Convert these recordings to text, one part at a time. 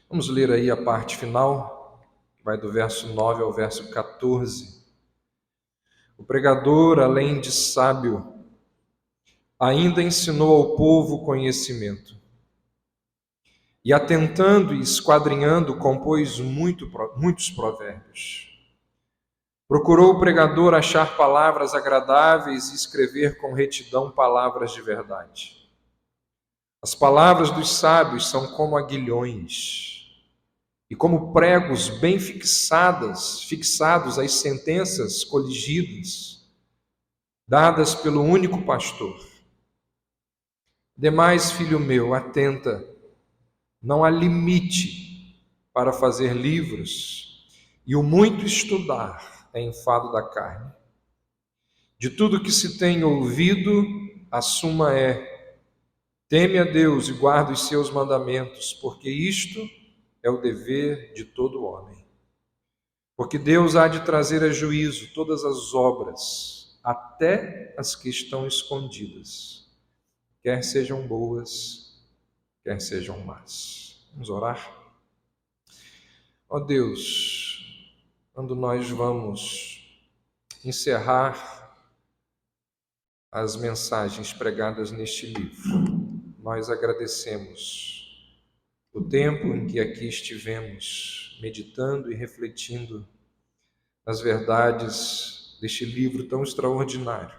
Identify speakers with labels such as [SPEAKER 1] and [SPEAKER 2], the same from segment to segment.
[SPEAKER 1] Vamos ler aí a parte final, que vai do verso 9 ao verso 14. O pregador, além de sábio, ainda ensinou ao povo conhecimento. E atentando e esquadrinhando, compôs muitos provérbios. Procurou o pregador achar palavras agradáveis e escrever com retidão palavras de verdade. As palavras dos sábios são como aguilhões, e como pregos bem fixados às sentenças coligidas, dadas pelo único pastor. Demais, filho meu, atenta, não há limite para fazer livros, e o muito estudar é enfado da carne. De tudo que se tem ouvido, a suma é: teme a Deus e guarda os seus mandamentos, porque isto é o dever de todo homem. Porque Deus há de trazer a juízo todas as obras, até as que estão escondidas, quer sejam boas, quer sejam más. Vamos orar? Ó Deus, quando nós vamos encerrar as mensagens pregadas neste livro, nós agradecemos o tempo em que aqui estivemos meditando e refletindo nas verdades deste livro tão extraordinário,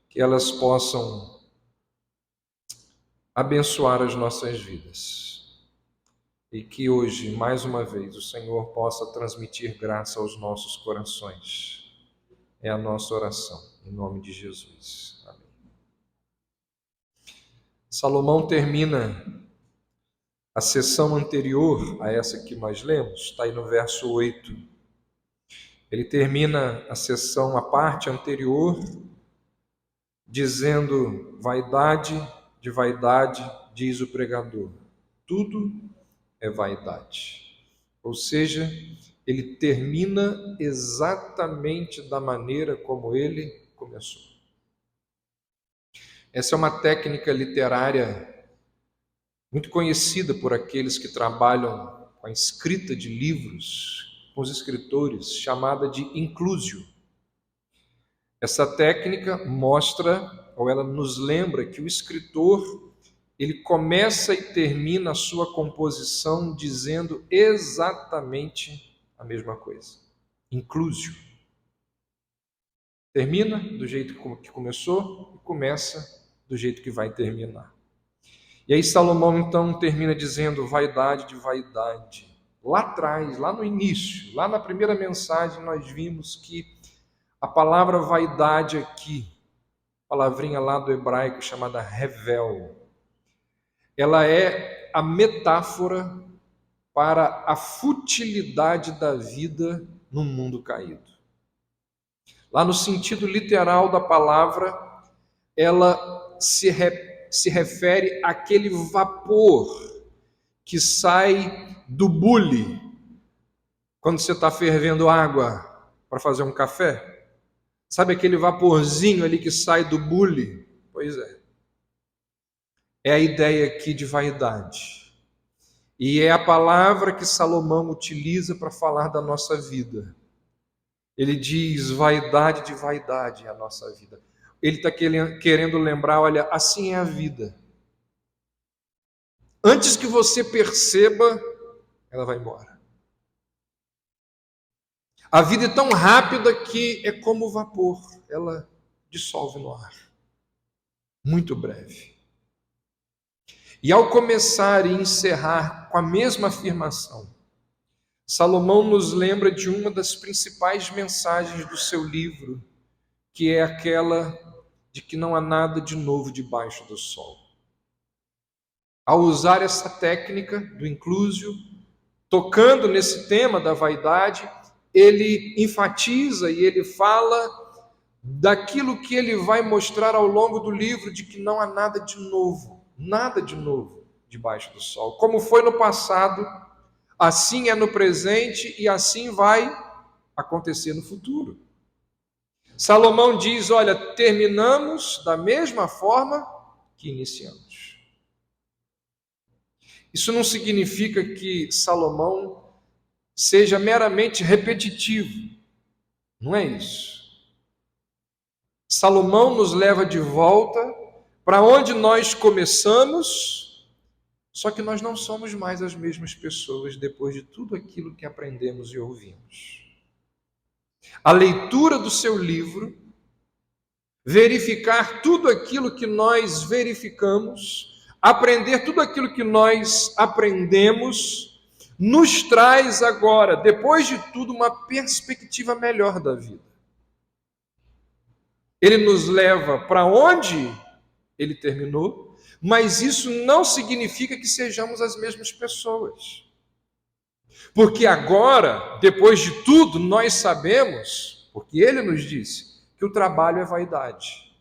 [SPEAKER 1] que elas possam abençoar as nossas vidas e que hoje, mais uma vez, o Senhor possa transmitir graça aos nossos corações. É a nossa oração, em nome de Jesus. Amém. Salomão termina a sessão anterior a essa que nós lemos, está aí no verso 8. Ele termina a sessão, a parte anterior, dizendo: vaidade de vaidade, diz o pregador, tudo é vaidade. Ou seja, ele termina exatamente da maneira como ele começou. Essa é uma técnica literária muito conhecida por aqueles que trabalham com a escrita de livros, com os escritores, chamada de inclusio. Essa técnica mostra, ou ela nos lembra, que o escritor, ele começa e termina a sua composição dizendo exatamente a mesma coisa. Inclusio. Termina do jeito que começou e começa do jeito que vai terminar. E aí Salomão então termina dizendo vaidade de vaidade. Lá atrás, lá no início, lá na primeira mensagem, nós vimos que a palavra vaidade aqui, palavrinha lá do hebraico chamada revel, ela é a metáfora para a futilidade da vida no mundo caído. Lá no sentido literal da palavra, ela se refere àquele vapor que sai do bule quando você está fervendo água para fazer um café. Sabe aquele vaporzinho ali que sai do bule? Pois é. É a ideia aqui de vaidade. E é a palavra que Salomão utiliza para falar da nossa vida. Ele diz vaidade de vaidade é a nossa vida. Ele está querendo lembrar, olha, assim é a vida. Antes que você perceba, ela vai embora. A vida é tão rápida que é como vapor, ela dissolve no ar. Muito breve. E ao começar e encerrar com a mesma afirmação, Salomão nos lembra de uma das principais mensagens do seu livro, que é aquela de que não há nada de novo debaixo do sol. Ao usar essa técnica do inclusio, tocando nesse tema da vaidade, ele enfatiza e ele fala daquilo que ele vai mostrar ao longo do livro, de que não há nada de novo debaixo do sol. Como foi no passado, assim é no presente e assim vai acontecer no futuro. Salomão diz, olha, terminamos da mesma forma que iniciamos. Isso não significa que Salomão seja meramente repetitivo. Não é isso. Salomão nos leva de volta para onde nós começamos, só que nós não somos mais as mesmas pessoas depois de tudo aquilo que aprendemos e ouvimos. A leitura do seu livro, verificar tudo aquilo que nós verificamos, aprender tudo aquilo que nós aprendemos, nos traz agora, depois de tudo, uma perspectiva melhor da vida. Ele nos leva para onde ele terminou, mas isso não significa que sejamos as mesmas pessoas. Porque agora, depois de tudo, nós sabemos, porque ele nos disse, que o trabalho é vaidade.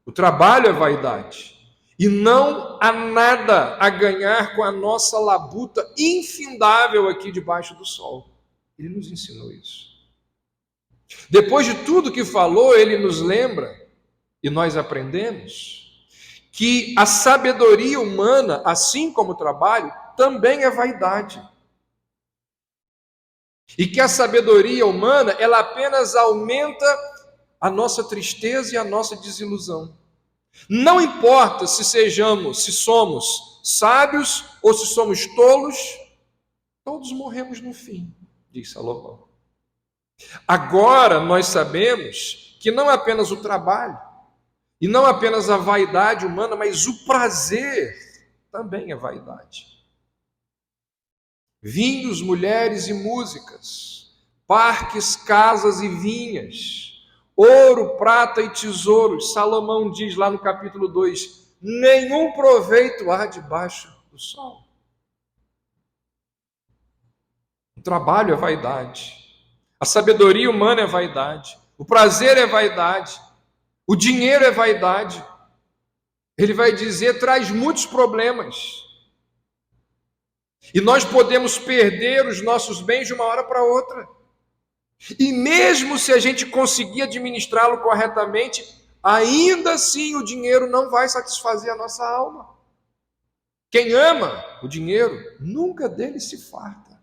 [SPEAKER 1] O trabalho é vaidade. E não há nada a ganhar com a nossa labuta infindável aqui debaixo do sol. Ele nos ensinou isso. Depois de tudo que falou, ele nos lembra, e nós aprendemos, que a sabedoria humana, assim como o trabalho, também é vaidade. E que a sabedoria humana, ela apenas aumenta a nossa tristeza e a nossa desilusão. Não importa se somos sábios ou se somos tolos, todos morremos no fim, diz Salomão. Agora nós sabemos que não apenas o trabalho, e não apenas a vaidade humana, mas o prazer também é vaidade. Vinhos, mulheres e músicas, parques, casas e vinhas, ouro, prata e tesouros. Salomão diz lá no capítulo 2, nenhum proveito há debaixo do sol. O trabalho é vaidade. A sabedoria humana é vaidade, o prazer é vaidade, o dinheiro é vaidade. Ele vai dizer, traz muitos problemas. E nós podemos perder os nossos bens de uma hora para outra. E mesmo se a gente conseguir administrá-lo corretamente, ainda assim o dinheiro não vai satisfazer a nossa alma. Quem ama o dinheiro, nunca dele se farta.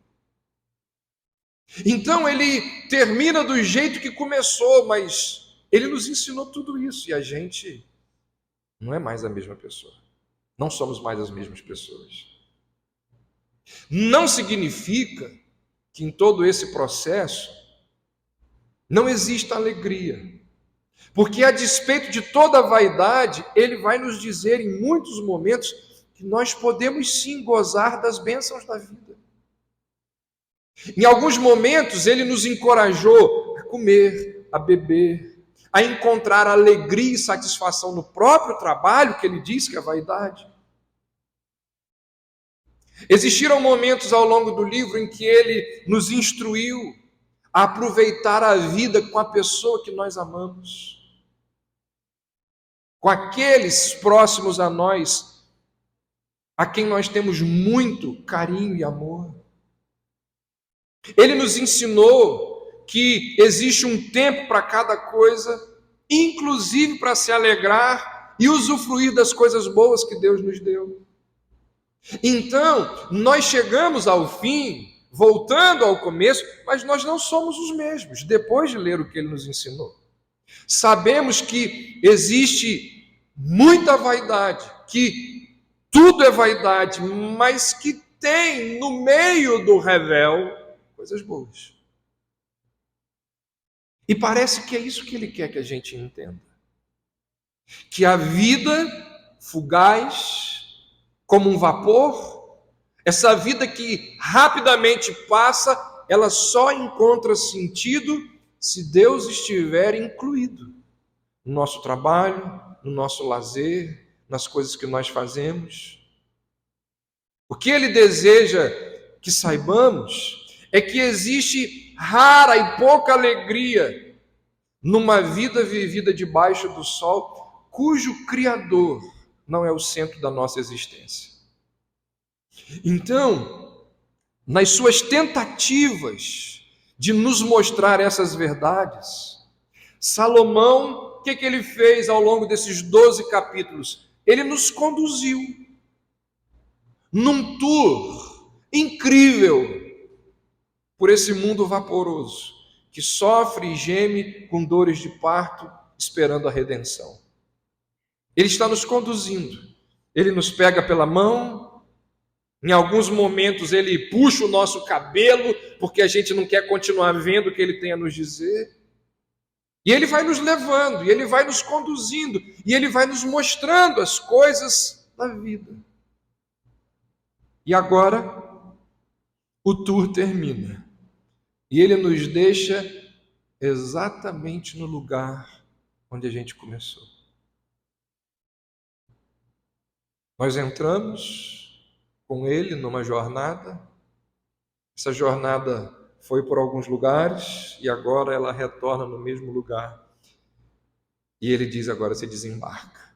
[SPEAKER 1] Então ele termina do jeito que começou, mas ele nos ensinou tudo isso e a gente não é mais a mesma pessoa. Não somos mais as mesmas pessoas. Não significa que em todo esse processo não exista alegria. Porque a despeito de toda a vaidade, ele vai nos dizer em muitos momentos que nós podemos sim gozar das bênçãos da vida. Em alguns momentos ele nos encorajou a comer, a beber, a encontrar alegria e satisfação no próprio trabalho, que ele diz que é vaidade. Existiram momentos ao longo do livro em que ele nos instruiu a aproveitar a vida com a pessoa que nós amamos, com aqueles próximos a nós, a quem nós temos muito carinho e amor. Ele nos ensinou que existe um tempo para cada coisa, inclusive para se alegrar e usufruir das coisas boas que Deus nos deu. Então, nós chegamos ao fim, voltando ao começo, mas nós não somos os mesmos, depois de ler o que ele nos ensinou. Sabemos que existe muita vaidade, que tudo é vaidade, mas que tem no meio do revel coisas boas. E parece que é isso que ele quer que a gente entenda. Que a vida fugaz, como um vapor, essa vida que rapidamente passa, ela só encontra sentido se Deus estiver incluído no nosso trabalho, no nosso lazer, nas coisas que nós fazemos. O que ele deseja que saibamos é que existe rara e pouca alegria numa vida vivida debaixo do sol, cujo Criador não é o centro da nossa existência. Então, nas suas tentativas de nos mostrar essas verdades, Salomão, o que ele fez ao longo desses 12 capítulos? Ele nos conduziu num tour incrível por esse mundo vaporoso, que sofre e geme com dores de parto, esperando a redenção. Ele está nos conduzindo, ele nos pega pela mão, em alguns momentos ele puxa o nosso cabelo, porque a gente não quer continuar vendo o que ele tem a nos dizer. E ele vai nos levando, e ele vai nos conduzindo, e ele vai nos mostrando as coisas da vida. E agora, o tour termina. E ele nos deixa exatamente no lugar onde a gente começou. Nós entramos com ele numa jornada. Essa jornada foi por alguns lugares e agora ela retorna no mesmo lugar. E ele diz: agora você desembarca.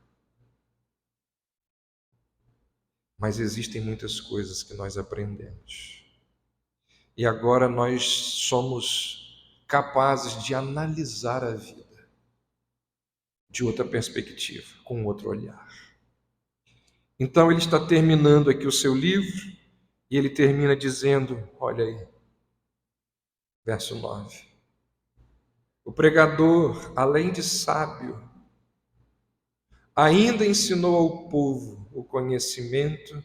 [SPEAKER 1] Mas existem muitas coisas que nós aprendemos. E agora nós somos capazes de analisar a vida de outra perspectiva, com outro olhar. Então ele está terminando aqui o seu livro e ele termina dizendo, olha aí, verso 9. O pregador, além de sábio, ainda ensinou ao povo o conhecimento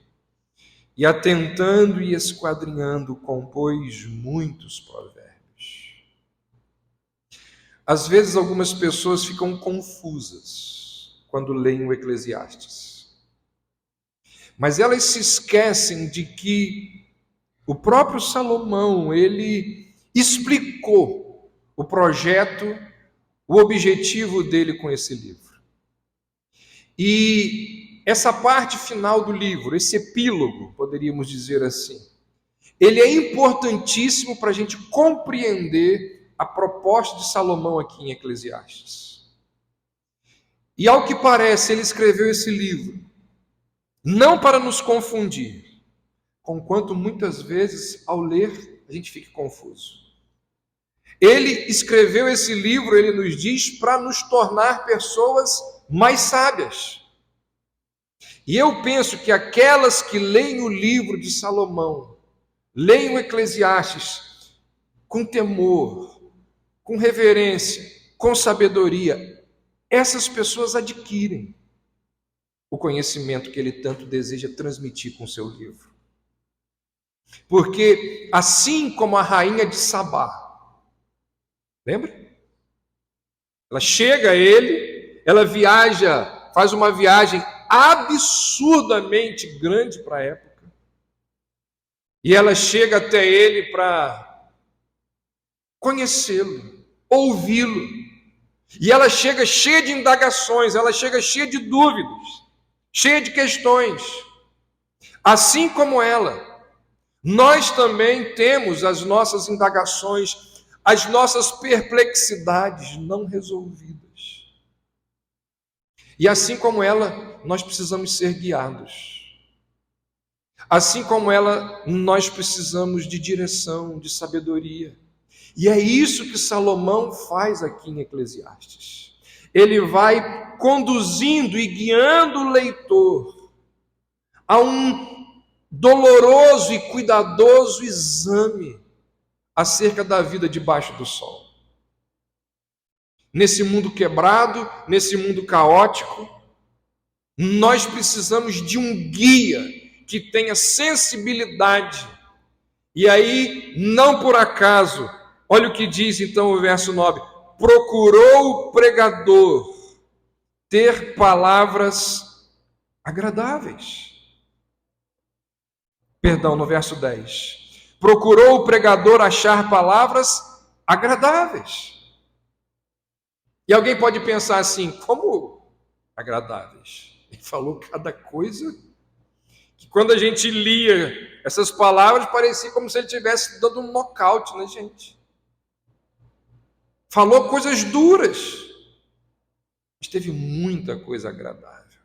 [SPEAKER 1] e, atentando e esquadrinhando, compôs muitos provérbios. Às vezes algumas pessoas ficam confusas quando leem o Eclesiastes. Mas elas se esquecem de que o próprio Salomão, ele explicou o projeto, o objetivo dele com esse livro. E essa parte final do livro, esse epílogo, poderíamos dizer assim, ele é importantíssimo para a gente compreender a proposta de Salomão aqui em Eclesiastes. E ao que parece, ele escreveu esse livro não para nos confundir, conquanto muitas vezes ao ler a gente fica confuso. Ele escreveu esse livro, ele nos diz, para nos tornar pessoas mais sábias. E eu penso que aquelas que leem o livro de Salomão, leem o Eclesiastes com temor, com reverência, com sabedoria, essas pessoas adquirem o conhecimento que ele tanto deseja transmitir com o seu livro. Porque assim como a rainha de Sabá, lembra? Ela chega a ele, ela viaja, faz uma viagem absurdamente grande para a época, e ela chega até ele para conhecê-lo, ouvi-lo, e ela chega cheia de indagações, ela chega cheia de dúvidas, cheia de questões. Assim como ela, nós também temos as nossas indagações, as nossas perplexidades não resolvidas. E assim como ela, nós precisamos ser guiados. Assim como ela, nós precisamos de direção, de sabedoria. E é isso que Salomão faz aqui em Eclesiastes. Ele vai conduzindo e guiando o leitor a um doloroso e cuidadoso exame acerca da vida debaixo do sol. Nesse mundo quebrado, nesse mundo caótico, nós precisamos de um guia que tenha sensibilidade. E aí, não por acaso, olha o que diz então o verso 9: procurou o pregador ter palavras agradáveis. Perdão, no verso 10. Procurou o pregador achar palavras agradáveis. E alguém pode pensar assim, como agradáveis? Ele falou cada coisa que quando a gente lia essas palavras parecia como se ele estivesse dando um nocaute na gente. Falou coisas duras, mas teve muita coisa agradável.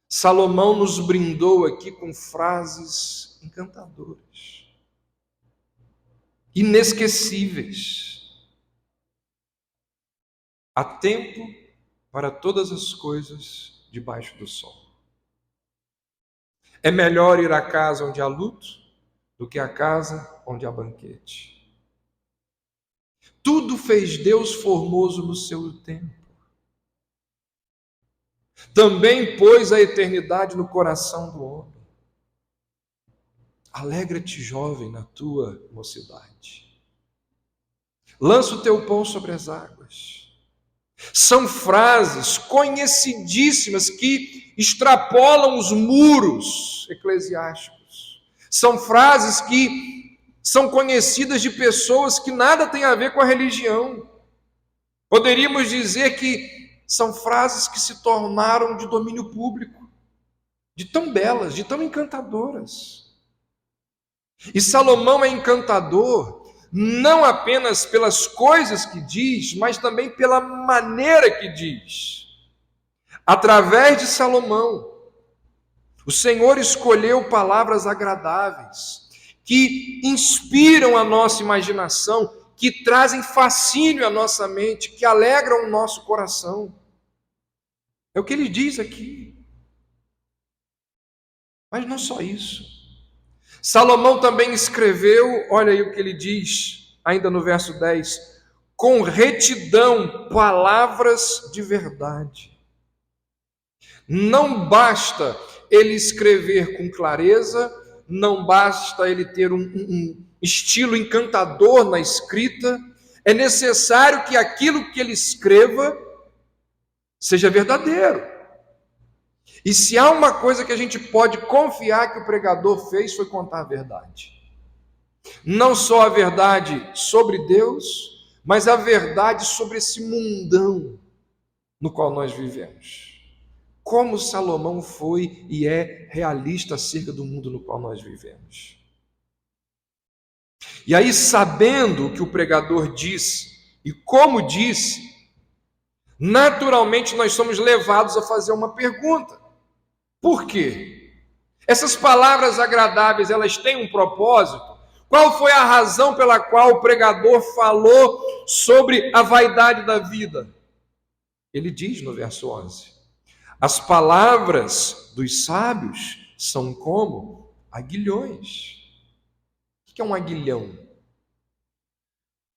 [SPEAKER 1] Salomão nos brindou aqui com frases encantadoras, inesquecíveis. Há tempo para todas as coisas debaixo do sol. É melhor ir à casa onde há luto do que à casa onde há banquete. Tudo fez Deus formoso no seu tempo. Também pôs a eternidade no coração do homem. Alegra-te, jovem, na tua mocidade. Lança o teu pão sobre as águas. São frases conhecidíssimas que extrapolam os muros eclesiásticos. São frases que são conhecidas de pessoas que nada têm a ver com a religião. Poderíamos dizer que são frases que se tornaram de domínio público, de tão belas, de tão encantadoras. E Salomão é encantador, não apenas pelas coisas que diz, mas também pela maneira que diz. Através de Salomão, o Senhor escolheu palavras agradáveis, que inspiram a nossa imaginação, que trazem fascínio à nossa mente, que alegram o nosso coração. É o que ele diz aqui. Mas não só isso. Salomão também escreveu, olha aí o que ele diz, ainda no verso 10, com retidão, palavras de verdade. Não basta ele escrever com clareza, não basta ele ter um estilo encantador na escrita, é necessário que aquilo que ele escreva seja verdadeiro. E se há uma coisa que a gente pode confiar que o pregador fez, foi contar a verdade. Não só a verdade sobre Deus, mas a verdade sobre esse mundão no qual nós vivemos. Como Salomão foi e é realista acerca do mundo no qual nós vivemos. E aí, sabendo o que o pregador disse e como disse, naturalmente nós somos levados a fazer uma pergunta. Por quê? Essas palavras agradáveis, elas têm um propósito? Qual foi a razão pela qual o pregador falou sobre a vaidade da vida? Ele diz no verso 11: as palavras dos sábios são como aguilhões. O que é um aguilhão?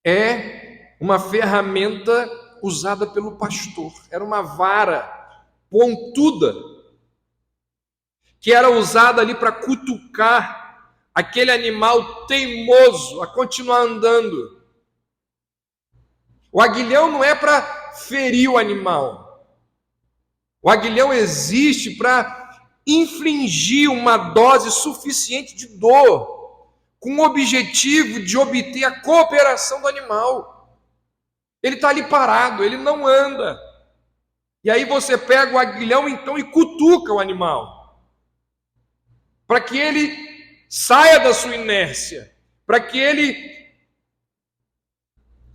[SPEAKER 1] É uma ferramenta usada pelo pastor. Era uma vara pontuda que era usada ali para cutucar aquele animal teimoso a continuar andando. O aguilhão não é para ferir o animal. O aguilhão existe para infligir uma dose suficiente de dor, com o objetivo de obter a cooperação do animal. Ele está ali parado, ele não anda. E aí você pega o aguilhão então e cutuca o animal, para que ele saia da sua inércia, para que ele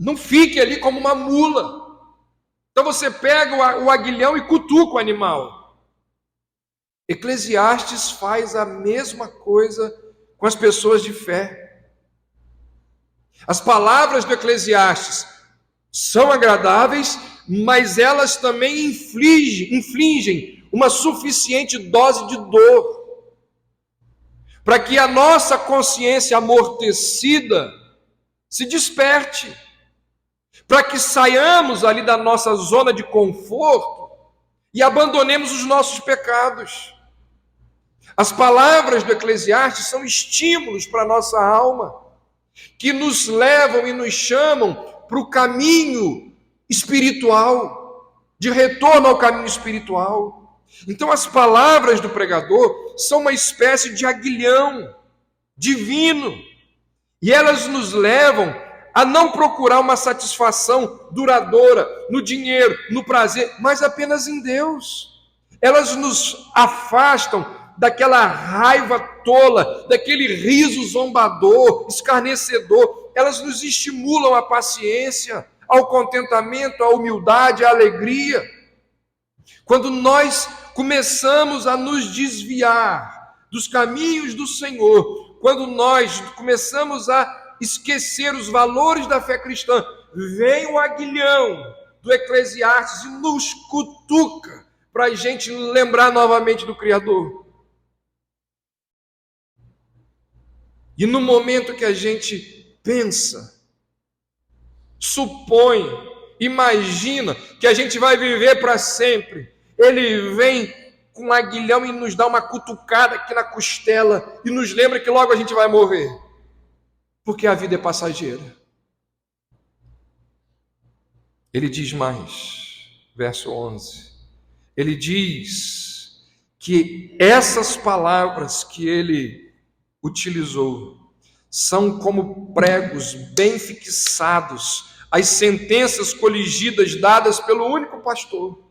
[SPEAKER 1] não fique ali como uma mula. Então você pega o aguilhão e cutuca o animal. Eclesiastes faz a mesma coisa com as pessoas de fé. As palavras do Eclesiastes são agradáveis, mas elas também infligem uma suficiente dose de dor, para que a nossa consciência amortecida se desperte, para que saiamos ali da nossa zona de conforto e abandonemos os nossos pecados. As palavras do Eclesiastes são estímulos para a nossa alma, que nos levam e nos chamam para o caminho espiritual, de retorno ao caminho espiritual. Então as palavras do pregador são uma espécie de aguilhão divino, e elas nos levam a não procurar uma satisfação duradoura no dinheiro, no prazer, mas apenas em Deus. Elas nos afastam daquela raiva tola, daquele riso zombador, escarnecedor. Elas nos estimulam à paciência, ao contentamento, à humildade, à alegria. Quando nós começamos a nos desviar dos caminhos do Senhor, quando nós começamos a esquecer os valores da fé cristã, vem o aguilhão do Eclesiastes e nos cutuca para a gente lembrar novamente do Criador. E no momento que a gente pensa, supõe, imagina que a gente vai viver para sempre, ele vem com um aguilhão e nos dá uma cutucada aqui na costela e nos lembra que logo a gente vai morrer, porque a vida é passageira. Ele diz mais, verso 11, ele diz que essas palavras que ele utilizou são como pregos bem fixados, as sentenças coligidas dadas pelo único pastor.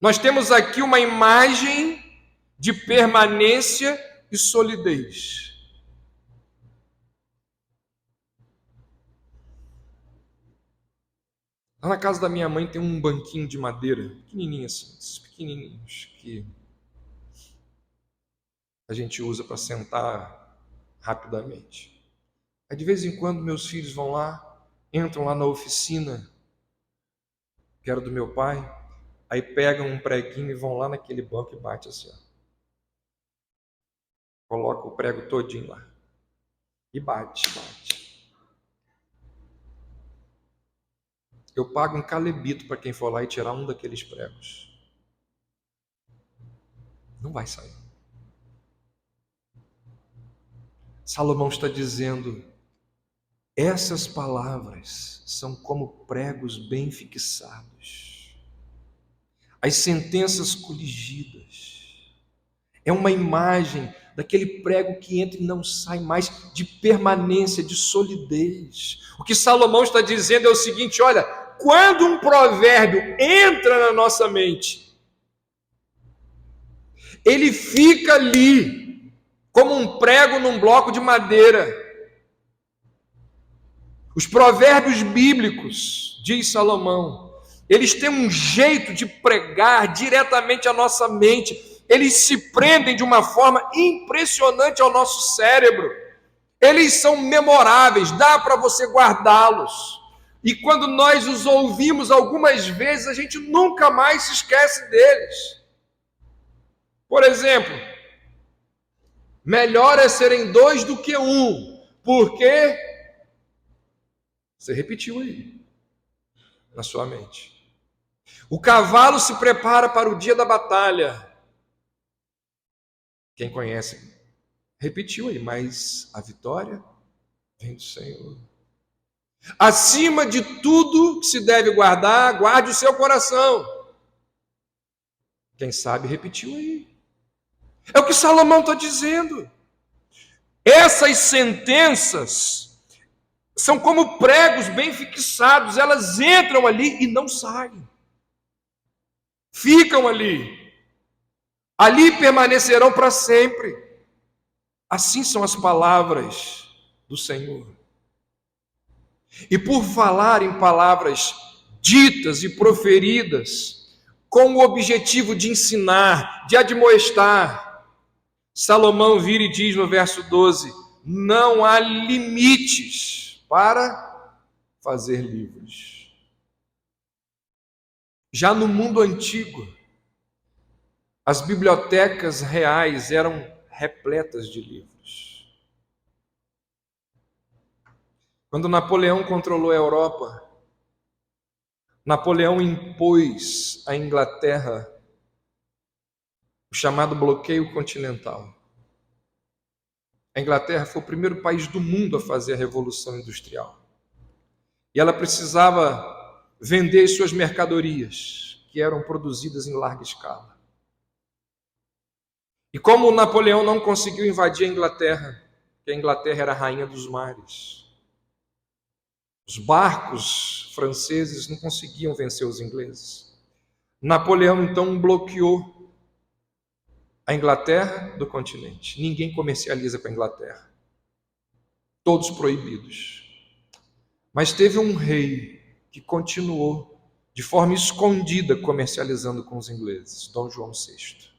[SPEAKER 1] Nós temos aqui uma imagem de permanência e solidez. Lá na casa da minha mãe tem um banquinho de madeira, pequenininho assim, esses pequenininhos, que a gente usa para sentar rapidamente. Aí de vez em quando meus filhos vão lá, entram lá na oficina, que era do meu pai, aí pegam um preguinho e vão lá naquele banco e bate assim, ó. Coloca o prego todinho lá. E bate. Eu pago um calebito para quem for lá e tirar um daqueles pregos. Não vai sair. Salomão está dizendo, essas palavras são como pregos bem fixados. As sentenças coligidas. É uma imagem daquele prego que entra e não sai mais, de permanência, de solidez. O que Salomão está dizendo é o seguinte, olha, quando um provérbio entra na nossa mente, ele fica ali, como um prego num bloco de madeira. Os provérbios bíblicos, diz Salomão, eles têm um jeito de pregar diretamente à nossa mente. Eles se prendem de uma forma impressionante ao nosso cérebro. Eles são memoráveis, dá para você guardá-los. E quando nós os ouvimos algumas vezes, a gente nunca mais se esquece deles. Por exemplo, melhor é serem dois do que um, porque você repetiu aí na sua mente. O cavalo se prepara para o dia da batalha. Quem conhece, repetiu aí, mas a vitória vem do Senhor. Acima de tudo que se deve guardar, guarde o seu coração. Quem sabe repetiu aí. É o que Salomão está dizendo. Essas sentenças são como pregos bem fixados, elas entram ali e não saem. Ficam ali. Ali permanecerão para sempre. Assim são as palavras do Senhor. E por falar em palavras ditas e proferidas, com o objetivo de ensinar, de admoestar, Salomão vira e diz no verso 12, não há limites para fazer livros. Já no mundo antigo, as bibliotecas reais eram repletas de livros. Quando Napoleão controlou a Europa, Napoleão impôs à Inglaterra o chamado bloqueio continental. A Inglaterra foi o primeiro país do mundo a fazer a Revolução Industrial. E ela precisava vender suas mercadorias, que eram produzidas em larga escala. E como Napoleão não conseguiu invadir a Inglaterra, porque a Inglaterra era a rainha dos mares, os barcos franceses não conseguiam vencer os ingleses. Napoleão então bloqueou a Inglaterra do continente. Ninguém comercializa com a Inglaterra. Todos proibidos. Mas teve um rei que continuou de forma escondida comercializando com os ingleses, Dom João VI.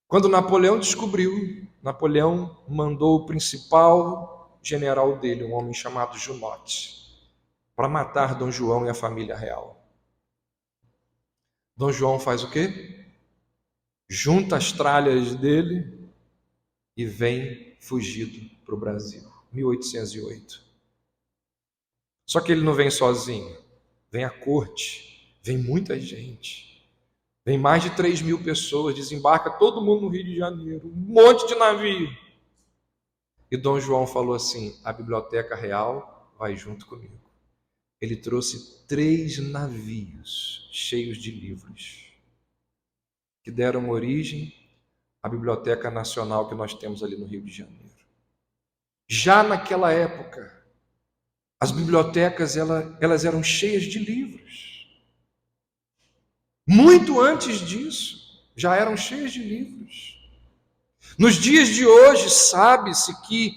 [SPEAKER 1] Quando Napoleão descobriu, Napoleão mandou o principal general dele, um homem chamado Junot, para matar Dom João e a família real. Dom João faz o quê? Junta as tralhas dele e vem fugido para o Brasil, 1808. Só que ele não vem sozinho, vem a corte, vem muita gente, vem mais de 3.000 pessoas, desembarca todo mundo no Rio de Janeiro, um monte de navio. E Dom João falou assim: a Biblioteca Real vai junto comigo. Ele trouxe 3 navios cheios de livros, que deram origem à Biblioteca Nacional que nós temos ali no Rio de Janeiro. Já naquela época, as bibliotecas elas eram cheias de livros. Muito antes disso, já eram cheias de livros. Nos dias de hoje, sabe-se que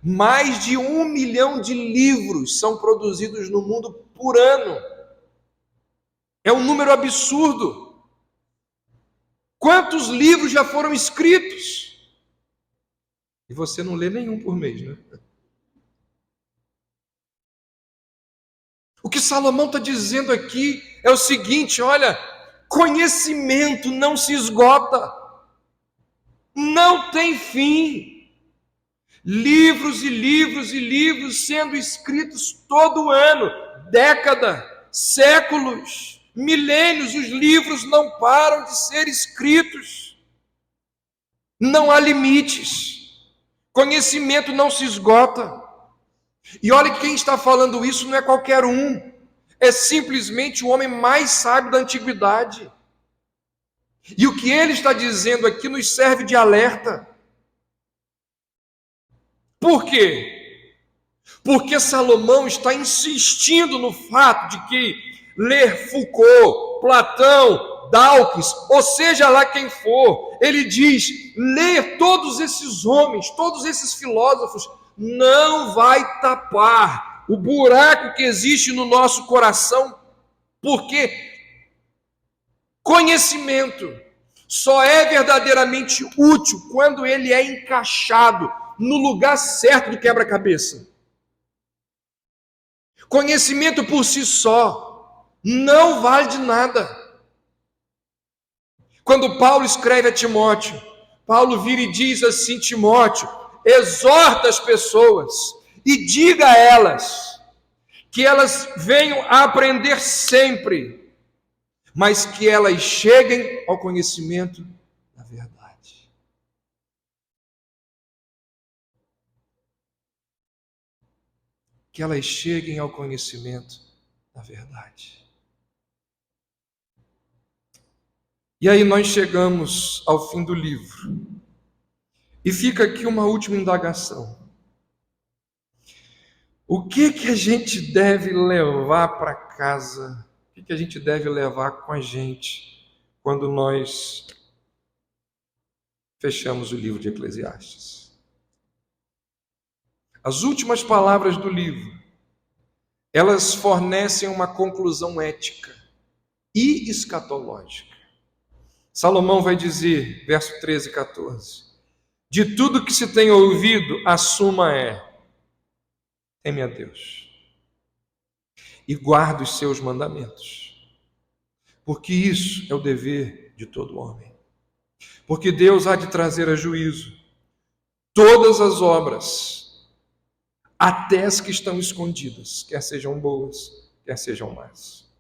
[SPEAKER 1] mais de 1 milhão de livros são produzidos no mundo por ano. É um número absurdo. Quantos livros já foram escritos? E você não lê nenhum por mês, né? O que Salomão está dizendo aqui é o seguinte: olha, conhecimento não se esgota, não tem fim. Livros e livros e livros sendo escritos todo ano, década, séculos, milênios, os livros não param de ser escritos. Não há limites. Conhecimento não se esgota. E olha que quem está falando isso não é qualquer um. É simplesmente o homem mais sábio da antiguidade. E o que ele está dizendo aqui nos serve de alerta. Por quê? Porque Salomão está insistindo no fato de que ler Foucault, Platão, Dawkins, ou seja lá quem for, ele diz, ler todos esses homens, todos esses filósofos, não vai tapar o buraco que existe no nosso coração, porque conhecimento só é verdadeiramente útil quando ele é encaixado no lugar certo do quebra-cabeça. Conhecimento por si só não vale de nada. Quando Paulo escreve a Timóteo, Paulo vira e diz assim: Timóteo, exorta as pessoas e diga a elas que elas venham a aprender sempre, mas que elas cheguem ao conhecimento da verdade. Que elas cheguem ao conhecimento da verdade. E aí nós chegamos ao fim do livro. E fica aqui uma última indagação. O que a gente deve levar para casa? O que a gente deve levar com a gente quando nós fechamos o livro de Eclesiastes? As últimas palavras do livro, elas fornecem uma conclusão ética e escatológica. Salomão vai dizer, verso 13 e 14, de tudo que se tem ouvido, a suma é: teme a Deus e guarda os seus mandamentos, porque isso é o dever de todo homem. Porque Deus há de trazer a juízo todas as obras, até as que estão escondidas, quer sejam boas, quer sejam más.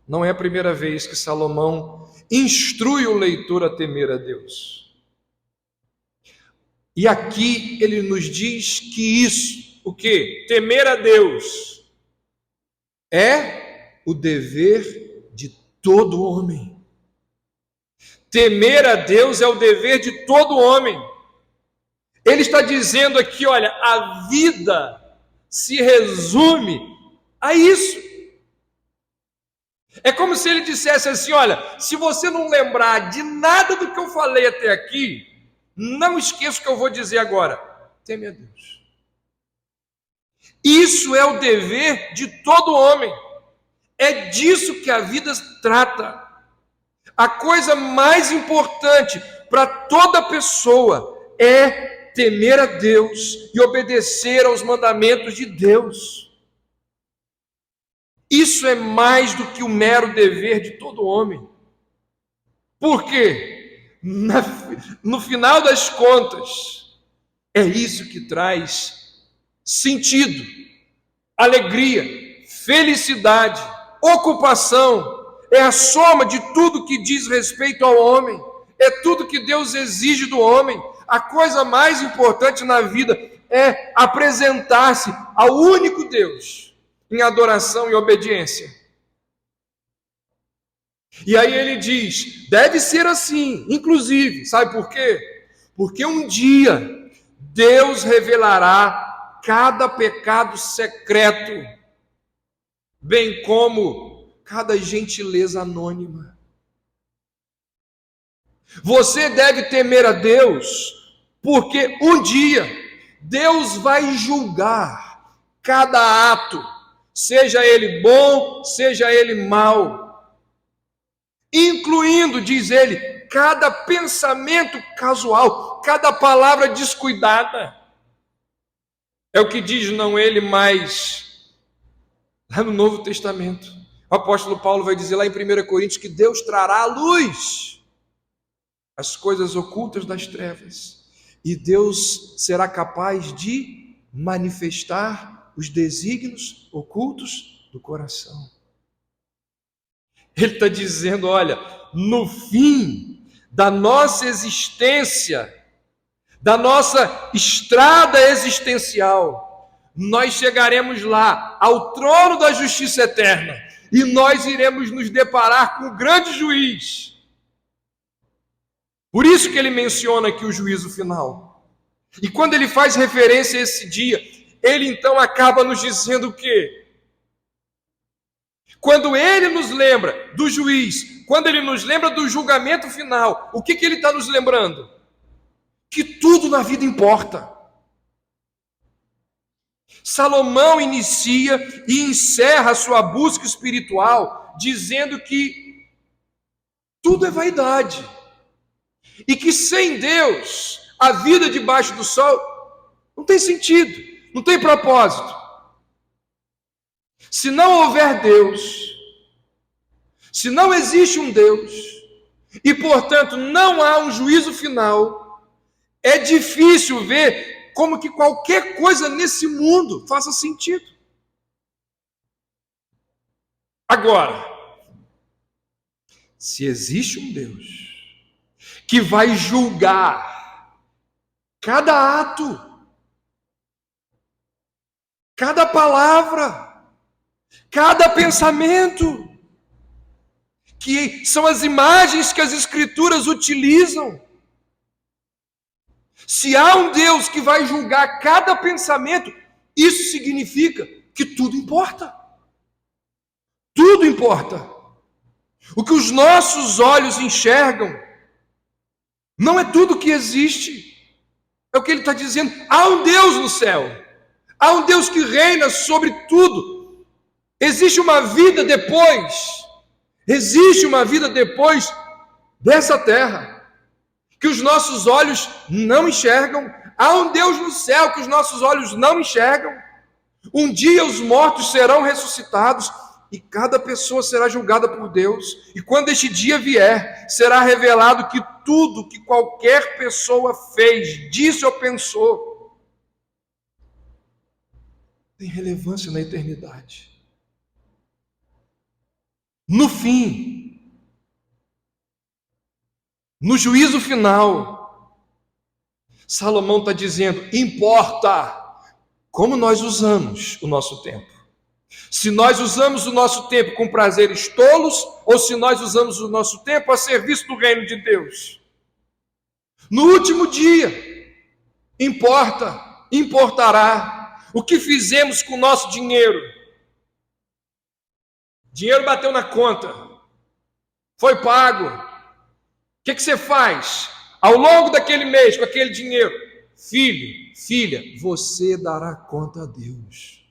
[SPEAKER 1] Não é a primeira vez que Salomão instrui o leitor a temer a Deus. E aqui ele nos diz que isso, o quê? Temer a Deus é o dever de todo homem. Temer a Deus é o dever de todo homem. Ele está dizendo aqui, olha, a vida se resume a isso. É como se ele dissesse assim, olha, se você não lembrar de nada do que eu falei até aqui, não esqueça o que eu vou dizer agora. Teme a Deus. Isso é o dever de todo homem. É disso que a vida trata. A coisa mais importante para toda pessoa é temer a Deus e obedecer aos mandamentos de Deus. Isso é mais do que o mero dever de todo homem. Por quê? no final das contas, é isso que traz sentido, alegria, felicidade, ocupação. É a soma de tudo que diz respeito ao homem, é tudo que Deus exige do homem. A coisa mais importante na vida é apresentar-se ao único Deus em adoração e obediência. E aí ele diz, deve ser assim, inclusive, sabe por quê? Porque um dia Deus revelará cada pecado secreto, bem como cada gentileza anônima. Você deve temer a Deus, porque um dia Deus vai julgar cada ato, seja ele bom, seja ele mau, incluindo, diz ele, cada pensamento casual, cada palavra descuidada. É o que diz não ele, mas lá no Novo Testamento. O apóstolo Paulo vai dizer lá em 1 Coríntios que Deus trará à luz as coisas ocultas das trevas, e Deus será capaz de manifestar os desígnios ocultos do coração. Ele está dizendo, olha, no fim da nossa existência, da nossa estrada existencial, nós chegaremos lá, ao trono da justiça eterna, e nós iremos nos deparar com o grande juiz. Por isso que ele menciona aqui o juízo final. E quando ele faz referência a esse dia, ele então acaba nos dizendo o quê? Quando ele nos lembra do juiz, quando ele nos lembra do julgamento final, o que ele está nos lembrando? Que tudo na vida importa. Salomão inicia e encerra a sua busca espiritual dizendo que tudo é vaidade e que sem Deus a vida debaixo do sol não tem sentido, não tem propósito. Se não houver Deus, se não existe um Deus, e portanto não há um juízo final, é difícil ver como que qualquer coisa nesse mundo faça sentido. Agora, se existe um Deus que vai julgar cada ato, cada palavra, cada pensamento, que são as imagens que as Escrituras utilizam. Se há um Deus que vai julgar cada pensamento, isso significa que tudo importa. Tudo importa. O que os nossos olhos enxergam não é tudo que existe. É o que ele está dizendo. Há um Deus no céu. Há um Deus que reina sobre tudo. Existe uma vida depois. Existe uma vida depois dessa terra que os nossos olhos não enxergam. Há um Deus no céu que os nossos olhos não enxergam. Um dia os mortos serão ressuscitados e cada pessoa será julgada por Deus. E quando este dia vier, será revelado que tudo que qualquer pessoa fez, disse ou pensou, tem relevância na eternidade. No fim, no juízo final, Salomão está dizendo, importa como nós usamos o nosso tempo. Se nós usamos o nosso tempo com prazeres tolos, ou se nós usamos o nosso tempo a serviço do reino de Deus. No último dia, importará o que fizemos com o nosso dinheiro. Dinheiro bateu na conta, foi pago. O que você faz ao longo daquele mês com aquele dinheiro? Filho, filha, você dará conta a Deus.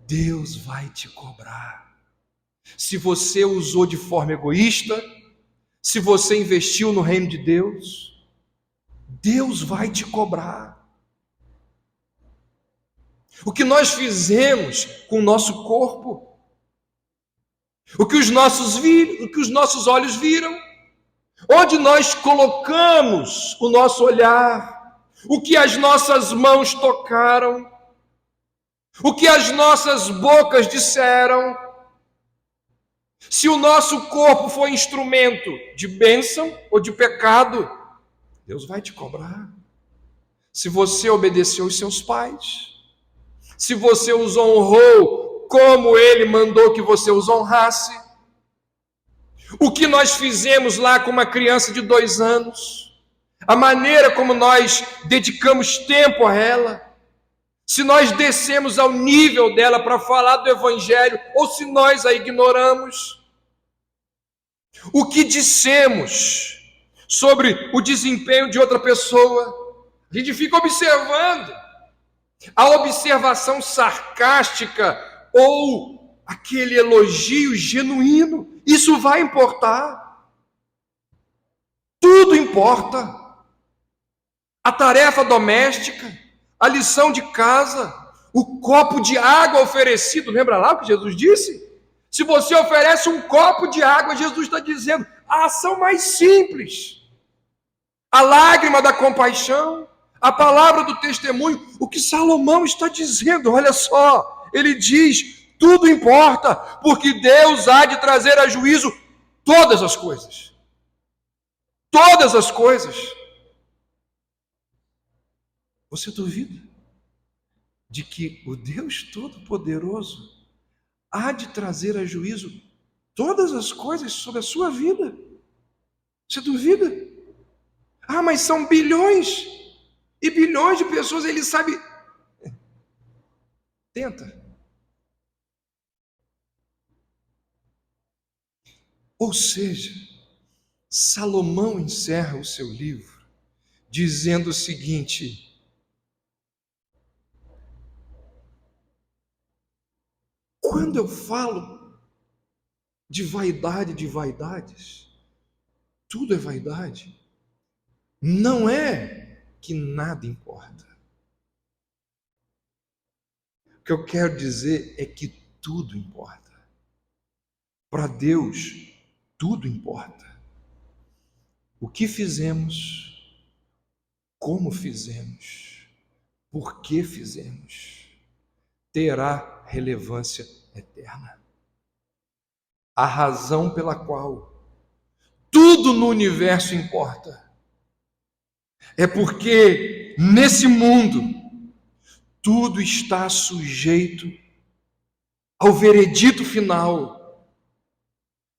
[SPEAKER 1] Deus vai te cobrar. Se você usou de forma egoísta, se você investiu no reino de Deus, Deus vai te cobrar. O que nós fizemos com o nosso corpo, o que os nossos olhos viram, Onde nós colocamos o nosso olhar, o que as nossas mãos tocaram, o que as nossas bocas disseram. Se o nosso corpo foi instrumento de bênção ou de pecado, Deus vai te cobrar. Se você obedeceu os seus pais, se você os honrou como Ele mandou que você os honrasse, o que nós fizemos lá com uma criança de 2 anos, a maneira como nós dedicamos tempo a ela, se nós descemos ao nível dela para falar do Evangelho, ou se nós a ignoramos, o que dissemos sobre o desempenho de outra pessoa, a gente fica observando. A observação sarcástica ou aquele elogio genuíno, isso vai importar. Tudo importa. A tarefa doméstica, a lição de casa, o copo de água oferecido, lembra lá o que Jesus disse? Se você oferece um copo de água, Jesus está dizendo, a ação mais simples, a lágrima da compaixão, a palavra do testemunho, o que Salomão está dizendo, olha só, ele diz, tudo importa, porque Deus há de trazer a juízo todas as coisas. Todas as coisas. Você duvida de que o Deus Todo-Poderoso há de trazer a juízo todas as coisas sobre a sua vida? Você duvida? Ah, mas são bilhões e bilhões de pessoas, ele sabe. Tenta. Ou seja, Salomão encerra o seu livro dizendo o seguinte: quando eu falo de vaidade de vaidades, tudo é vaidade, não é que nada importa. O que eu quero dizer é que tudo importa. Para Deus, tudo importa. O que fizemos, como fizemos, por que fizemos, terá relevância eterna. A razão pela qual tudo no universo importa é porque nesse mundo tudo está sujeito ao veredito final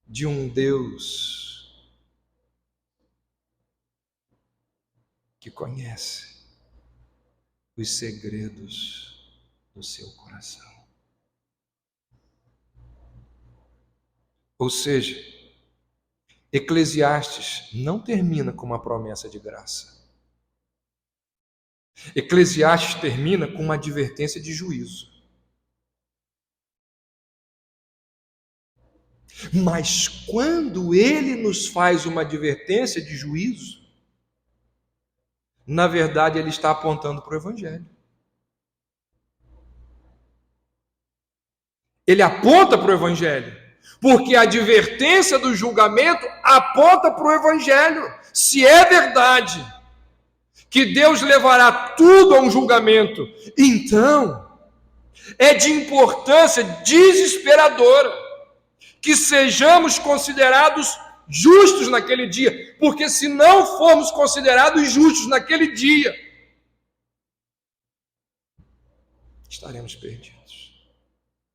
[SPEAKER 1] de um Deus que conhece os segredos do seu coração. Ou seja, Eclesiastes não termina com uma promessa de graça. Eclesiastes termina com uma advertência de juízo. Mas quando ele nos faz uma advertência de juízo, na verdade ele está apontando para o Evangelho. Ele aponta para o Evangelho, porque a advertência do julgamento aponta para o Evangelho. Se é verdade que Deus levará tudo a um julgamento, então é de importância desesperadora que sejamos considerados justos naquele dia, porque se não formos considerados justos naquele dia, estaremos perdidos.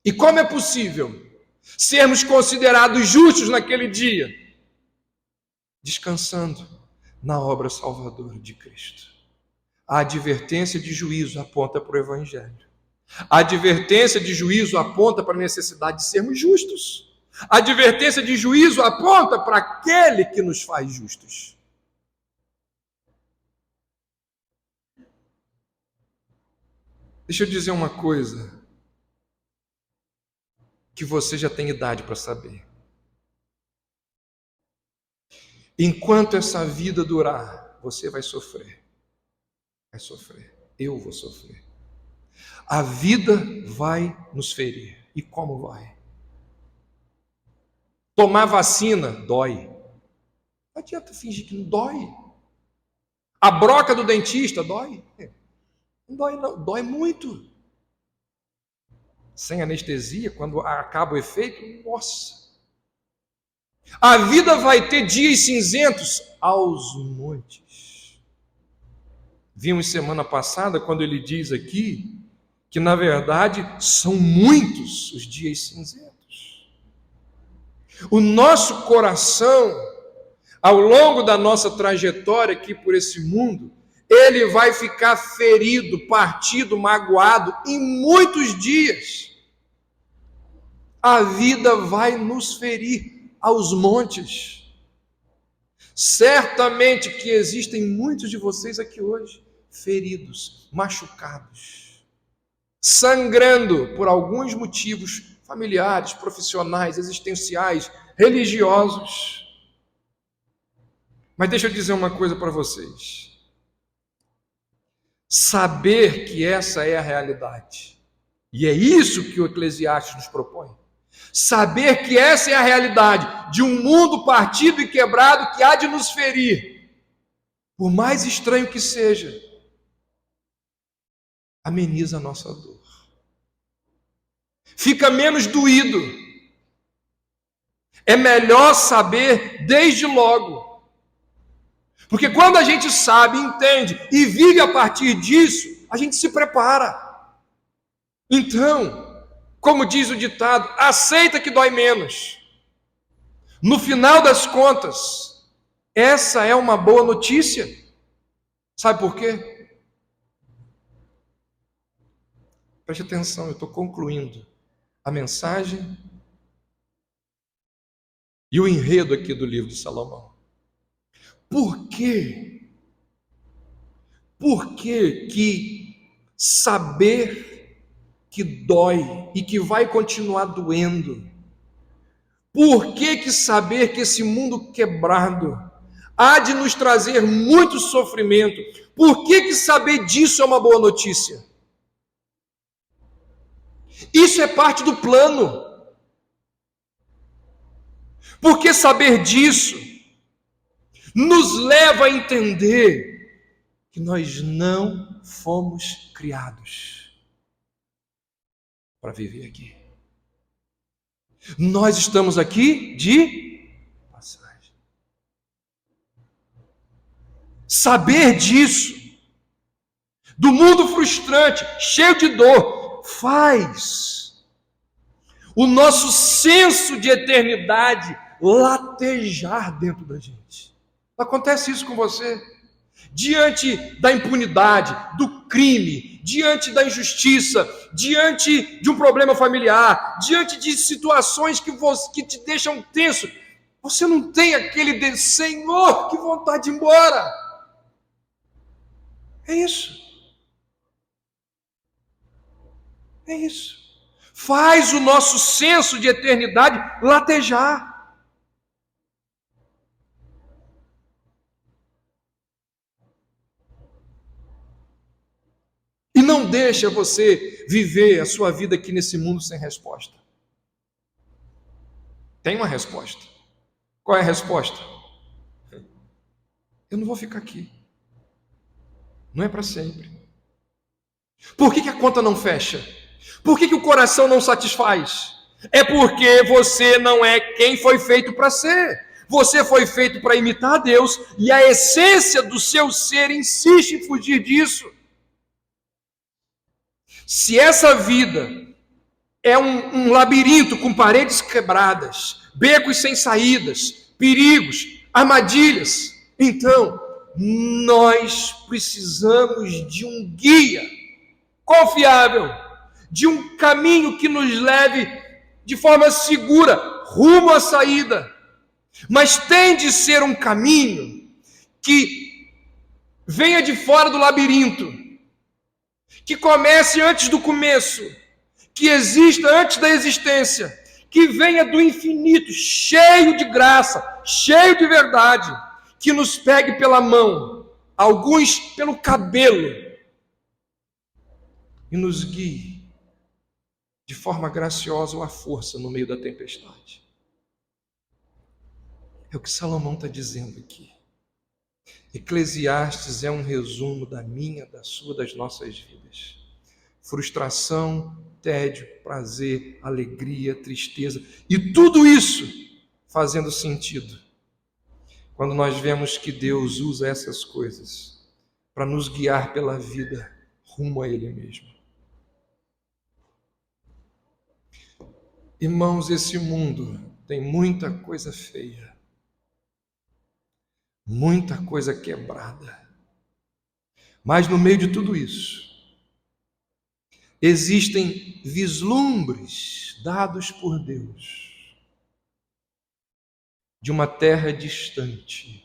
[SPEAKER 1] E como é possível sermos considerados justos naquele dia? Descansando na obra salvadora de Cristo. A advertência de juízo aponta para o Evangelho. A advertência de juízo aponta para a necessidade de sermos justos. A advertência de juízo aponta para aquele que nos faz justos. Deixa eu dizer uma coisa que você já tem idade para saber. Enquanto essa vida durar, você vai sofrer. Vai sofrer. Eu vou sofrer. A vida vai nos ferir. E como vai? Tomar vacina dói. Não adianta fingir que não dói. A broca do dentista dói? Não dói não, dói muito. Sem anestesia, quando acaba o efeito, nossa. A vida vai ter dias cinzentos aos montes. Vimos semana passada, quando ele diz aqui, que na verdade são muitos os dias cinzentos. O nosso coração, ao longo da nossa trajetória aqui por esse mundo, ele vai ficar ferido, partido, magoado em muitos dias. A vida vai nos ferir aos montes. Certamente que existem muitos de vocês aqui hoje, feridos, machucados, sangrando por alguns motivos familiares, profissionais, existenciais, religiosos. Mas deixa eu dizer uma coisa para vocês. Saber que essa é a realidade, e é isso que o Eclesiastes nos propõe. Saber que essa é a realidade de um mundo partido e quebrado que há de nos ferir, por mais estranho que seja, ameniza a nossa dor. Fica menos doído. É melhor saber desde logo. Porque quando a gente sabe, entende e vive a partir disso, a gente se prepara. Então, como diz o ditado, aceita que dói menos. No final das contas, essa é uma boa notícia. Sabe por quê? Preste atenção, eu estou concluindo a mensagem e o enredo aqui do livro de Salomão. Por quê? Por que saber que dói e que vai continuar doendo? Por que saber que esse mundo quebrado há de nos trazer muito sofrimento? Por que saber disso é uma boa notícia? Isso é parte do plano. Porque saber disso nos leva a entender que nós não fomos criados para viver aqui. Nós estamos aqui de passagem. Saber disso, do mundo frustrante, cheio de dor, faz o nosso senso de eternidade latejar dentro da gente. Acontece isso com você? Diante da impunidade, do crime, diante da injustiça, diante de um problema familiar, diante de situações que te deixam tenso, você não tem aquele Senhor, que vontade de ir embora. É isso. É isso. Faz o nosso senso de eternidade latejar. E não deixa você viver a sua vida aqui nesse mundo sem resposta. Tem uma resposta. Qual é a resposta? Eu não vou ficar aqui. Não é para sempre. Por que a conta não fecha? Por que o coração não satisfaz? É porque você não é quem foi feito para ser. Você foi feito para imitar a Deus e a essência do seu ser insiste em fugir disso. Se essa vida é um labirinto com paredes quebradas, becos sem saídas, perigos, armadilhas, então nós precisamos de um guia confiável, de um caminho que nos leve de forma segura rumo à saída. Mas tem de ser um caminho que venha de fora do labirinto, que comece antes do começo, que exista antes da existência, que venha do infinito, cheio de graça, cheio de verdade, que nos pegue pela mão, alguns pelo cabelo, e nos guie de forma graciosa ou à força no meio da tempestade. É o que Salomão está dizendo aqui. Eclesiastes é um resumo da minha, da sua, das nossas vidas. Frustração, tédio, prazer, alegria, tristeza, e tudo isso fazendo sentido quando nós vemos que Deus usa essas coisas para nos guiar pela vida rumo a Ele mesmo. Irmãos, esse mundo tem muita coisa feia, muita coisa quebrada, mas no meio de tudo isso, existem vislumbres dados por Deus de uma terra distante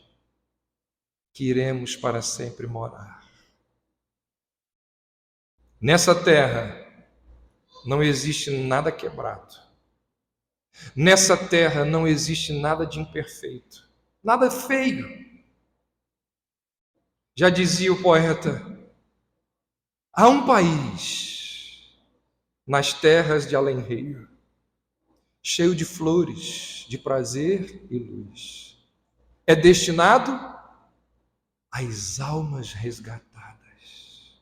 [SPEAKER 1] que iremos para sempre morar. Nessa terra não existe nada quebrado. Nessa terra não existe nada de imperfeito, nada feio. Já dizia o poeta, há um país nas terras de além-rio, cheio de flores, de prazer e luz. É destinado às almas resgatadas.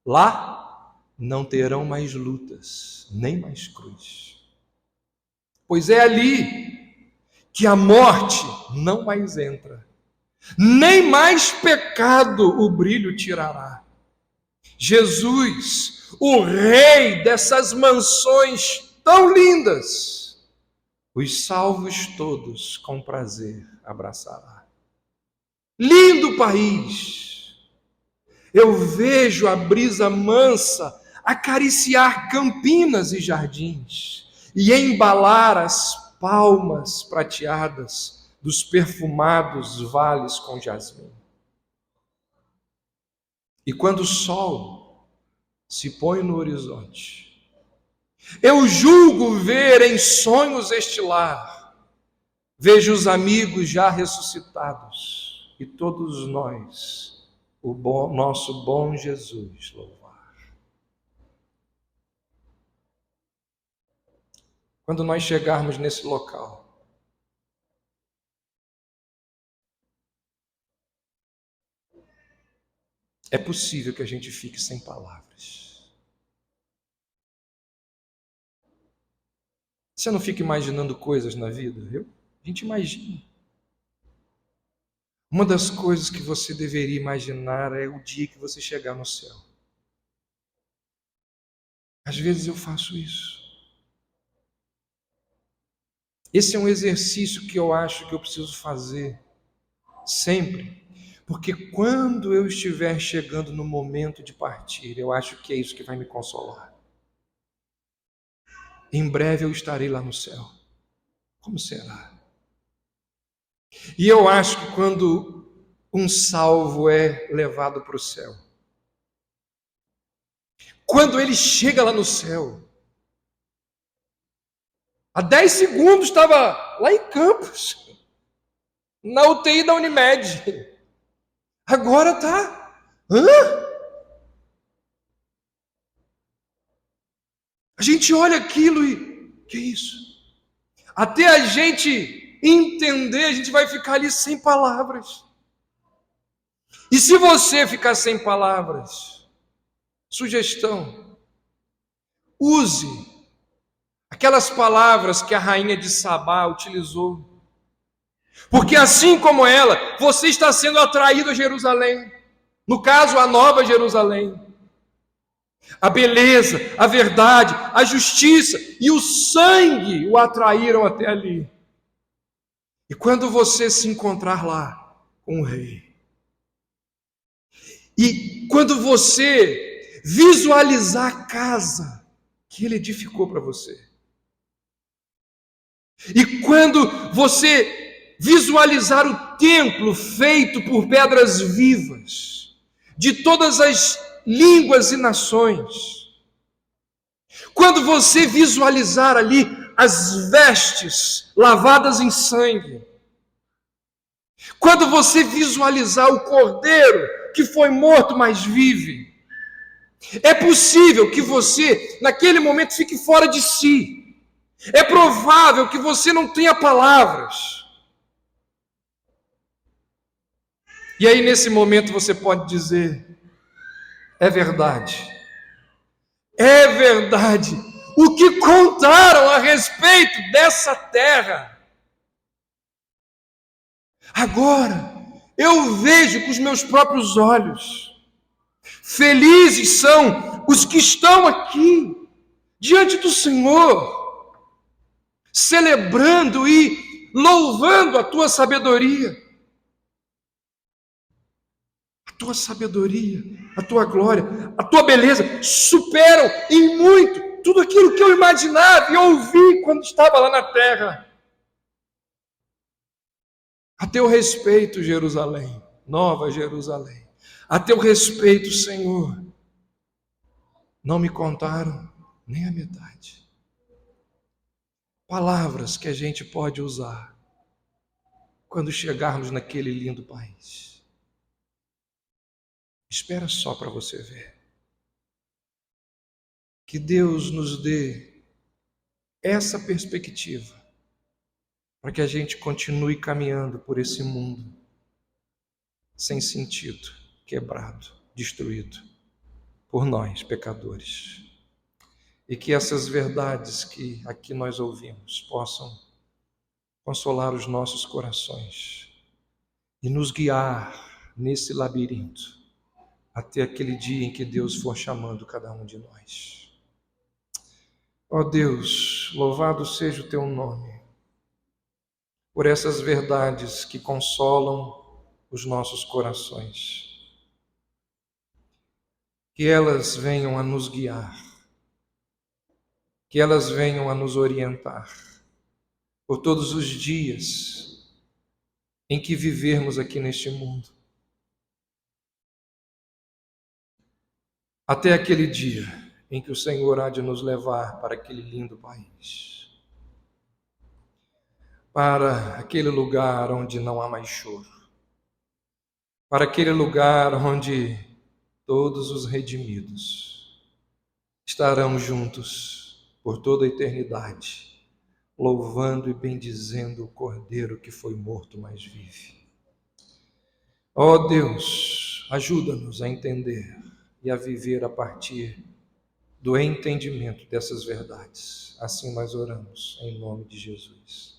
[SPEAKER 1] Lá não terão mais lutas, nem mais cruz. Pois é ali que a morte não mais entra, nem mais pecado o brilho tirará. Jesus, o rei dessas mansões tão lindas, os salvos todos com prazer abraçará. Lindo país! Eu vejo a brisa mansa acariciar campinas e jardins e embalar as palmas prateadas dos perfumados vales com jasmim. E quando o sol se põe no horizonte, eu julgo ver em sonhos este lar, vejo os amigos já ressuscitados e todos nós, nosso bom Jesus, louvar. Quando nós chegarmos nesse local, é possível que a gente fique sem palavras. Você não fica imaginando coisas na vida? A gente imagina. Uma das coisas que você deveria imaginar é o dia que você chegar no céu. Às vezes eu faço isso. Esse é um exercício que eu acho que eu preciso fazer sempre, porque quando eu estiver chegando no momento de partir, eu acho que é isso que vai me consolar. Em breve eu estarei lá no céu. Como será? E eu acho que quando um salvo é levado para o céu, quando ele chega lá no céu, há 10 segundos estava lá em Campos, na UTI da Unimed. Agora está. A gente olha aquilo e... que é isso? Até a gente entender, a gente vai ficar ali sem palavras. E se você ficar sem palavras, sugestão, use aquelas palavras que a rainha de Sabá utilizou. Porque assim como ela, você está sendo atraído a Jerusalém. No caso, a nova Jerusalém. A beleza, a verdade, a justiça e o sangue o atraíram até ali. E quando você se encontrar lá com o rei, e quando você visualizar a casa que ele edificou para você, e quando você visualizar o templo feito por pedras vivas, de todas as línguas e nações, quando você visualizar ali as vestes lavadas em sangue, quando você visualizar o cordeiro que foi morto, mas vive, é possível que você, naquele momento, fique fora de si. É provável que você não tenha palavras. E aí, nesse momento, você pode dizer: é verdade, é verdade. O que contaram a respeito dessa terra, agora eu vejo com os meus próprios olhos. Felizes são os que estão aqui, diante do Senhor, celebrando e louvando a tua sabedoria. A tua sabedoria, a tua glória, a tua beleza superam em muito tudo aquilo que eu imaginava e ouvi quando estava lá na terra. A teu respeito, Jerusalém, Nova Jerusalém, a teu respeito, Senhor, não me contaram nem a metade. Palavras que a gente pode usar quando chegarmos naquele lindo país. Espera só para você ver. Que Deus nos dê essa perspectiva, para que a gente continue caminhando por esse mundo sem sentido, quebrado, destruído por nós, pecadores. E que essas verdades que aqui nós ouvimos possam consolar os nossos corações e nos guiar nesse labirinto até aquele dia em que Deus for chamando cada um de nós. Ó Deus, louvado seja o teu nome por essas verdades que consolam os nossos corações. Que elas venham a nos guiar, que elas venham a nos orientar por todos os dias em que vivermos aqui neste mundo. Até aquele dia em que o Senhor há de nos levar para aquele lindo país, para aquele lugar onde não há mais choro, para aquele lugar onde todos os redimidos estarão juntos por toda a eternidade, louvando e bendizendo o Cordeiro que foi morto, mas vive. Ó Deus, ajuda-nos a entender e a viver a partir do entendimento dessas verdades. Assim nós oramos, em nome de Jesus.